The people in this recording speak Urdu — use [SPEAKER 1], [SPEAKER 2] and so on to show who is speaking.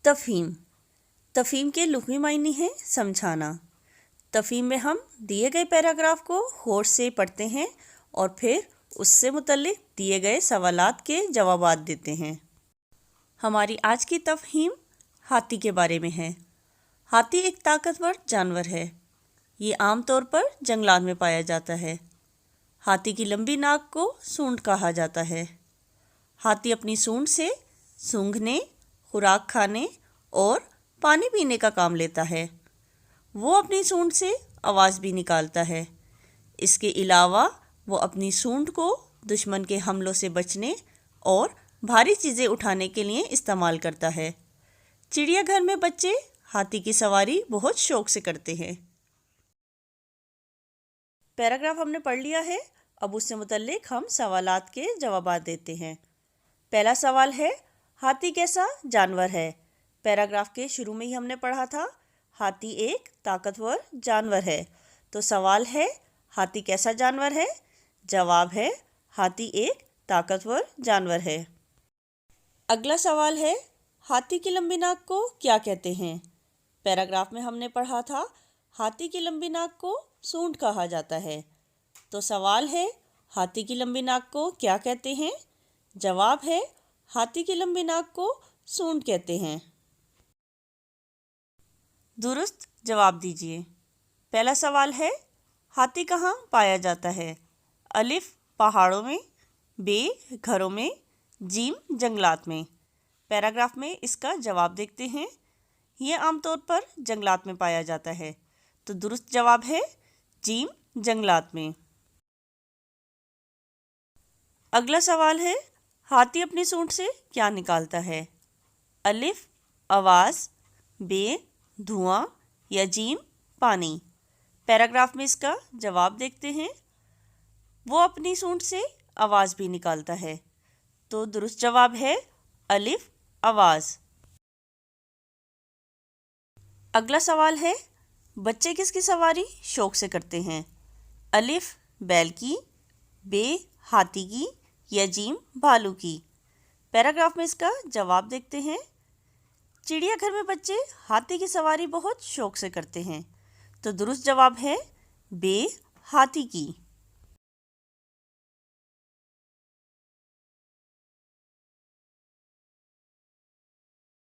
[SPEAKER 1] تفہیم۔ تفہیم کے لغوی معنی ہیں سمجھانا۔ تفہیم میں ہم دیے گئے پیراگراف کو غور سے پڑھتے ہیں اور پھر اس سے متعلق دیے گئے سوالات کے جوابات دیتے ہیں۔ ہماری آج کی تفہیم ہاتھی کے بارے میں ہے۔ ہاتھی ایک طاقتور جانور ہے۔ یہ عام طور پر جنگلات میں پایا جاتا ہے۔ ہاتھی کی لمبی ناک کو سونڈ کہا جاتا ہے۔ ہاتھی اپنی سونڈ سے سونگھنے، خوراک کھانے اور پانی پینے کا کام لیتا ہے۔ وہ اپنی سونڈ سے آواز بھی نکالتا ہے۔ اس کے علاوہ وہ اپنی سونڈ کو دشمن کے حملوں سے بچنے اور بھاری چیزیں اٹھانے کے لیے استعمال کرتا ہے۔ چڑیا گھر میں بچے ہاتھی کی سواری بہت شوق سے کرتے ہیں۔ پیراگراف ہم نے پڑھ لیا ہے، اب اس سے متعلق ہم سوالات کے جوابات دیتے ہیں۔ پہلا سوال ہے، ہاتھی کیسا جانور ہے؟ پیراگراف کے شروع میں ہی ہم نے پڑھا تھا، ہاتھی ایک طاقتور جانور ہے۔ تو سوال ہے، ہاتھی کیسا جانور ہے؟ جواب ہے، ہاتھی ایک طاقتور جانور ہے۔ اگلا سوال ہے، ہاتھی کی لمبی ناک کو کیا کہتے ہیں؟ پیراگراف میں ہم نے پڑھا تھا، ہاتھی کی لمبی ناک کو سونڈ کہا جاتا ہے۔ تو سوال ہے، ہاتھی کی لمبی ناک کو کیا کہتے ہیں؟ جواب ہے، ہاتھی کی لمبی ناک کو سونڈ کہتے ہیں۔ درست جواب دیجیے۔ پہلا سوال ہے، ہاتھی کہاں پایا جاتا ہے؟ الف پہاڑوں میں، ب گھروں میں، جیم جنگلات میں۔ پیراگراف میں اس کا جواب دیکھتے ہیں۔ یہ عام طور پر جنگلات میں پایا جاتا ہے۔ تو درست جواب ہے جیم جنگلات میں۔ اگلا سوال ہے، ہاتھی اپنی سونڈ سے کیا نکالتا ہے؟ الف آواز، ب دھواں یا جیم پانی۔ پیراگراف میں اس کا جواب دیکھتے ہیں۔ وہ اپنی سونڈ سے آواز بھی نکالتا ہے۔ تو درست جواب ہے الف آواز۔ اگلا سوال ہے، بچے کس کی سواری شوق سے کرتے ہیں؟ الف بیل کی، ب ہاتھی کی یا جیم بھالو کی۔ پیراگراف میں اس کا جواب دیکھتے ہیں۔ چڑیا گھر میں بچے ہاتھی کی سواری بہت شوق سے کرتے ہیں۔ تو درست جواب ہے ب ہاتھی کی۔